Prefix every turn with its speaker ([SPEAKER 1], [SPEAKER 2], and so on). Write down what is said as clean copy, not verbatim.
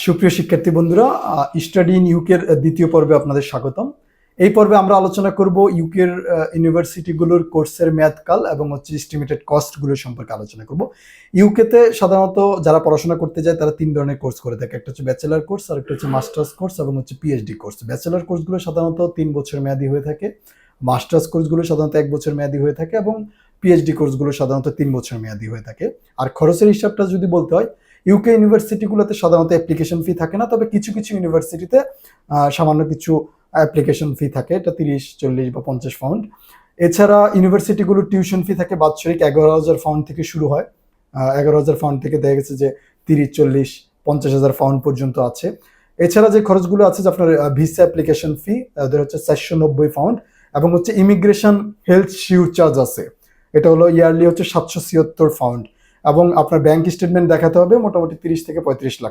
[SPEAKER 1] সুপ্রিয় শিক্ষার্থী বন্ধুরা, স্টাডি ইন ইউকের দ্বিতীয় পর্বে আপনাদের স্বাগতম। এই পর্বে আমরা আলোচনা করব ইউকের ইউনিভার্সিটিগুলোর কোর্সের মেয়াদকাল এবং এস্টিমেটেড কস্টগুলো সম্পর্কে আলোচনা করব। ইউকেতে সাধারণত যারা পড়াশোনা করতে যায় তারা তিন ধরনের কোর্স করে থাকে। একটা হচ্ছে ব্যাচেলার কোর্স, আর একটা হচ্ছে মাস্টার্স কোর্স এবং পিএইচডি কোর্স। ব্যাচেলার কোর্সগুলো সাধারণত 3 বছর মেয়াদী হয়ে থাকে, মাস্টার্স কোর্সগুলো সাধারণত 1 বছর মেয়াদী হয়ে থাকে এবং পিএইচডি কোর্সগুলো সাধারণত 3 বছর মেয়াদী হয়ে থাকে। আর খরচের হিসাবটা যদি বলতে হয়, ইউকে ইউনিভার্সিটিগুলোতে সাধারণত অ্যাপ্লিকেশন ফি থাকে না, তবে কিছু কিছু ইউনিভার্সিটিতে সামান্য কিছু অ্যাপ্লিকেশন ফি থাকে, এটা 30, 40 বা 50 পাউন্ড। এছাড়া ইউনিভার্সিটিগুলোর টিউশন ফি থাকে বাৎসরিক 11,000 পাউন্ড থেকে শুরু হয়। 11,000 পাউন্ড থেকে দেখা গেছে যে 30, 40, 50,000 পাউন্ড পর্যন্ত আছে। এছাড়া যে খরচগুলো আছে, যে আপনার ভিসা অ্যাপ্লিকেশন ফি ওদের হচ্ছে 490 পাউন্ড, এবং হচ্ছে ইমিগ্রেশন হেলথ শিওর চার্জ আছে, এটা হলো ইয়ারলি হচ্ছে 776 পাউন্ড, এবং আপনার ব্যাংক স্টেটমেন্ট দেখাতে হবে মোটামুটি 30 থেকে 35 লাখ।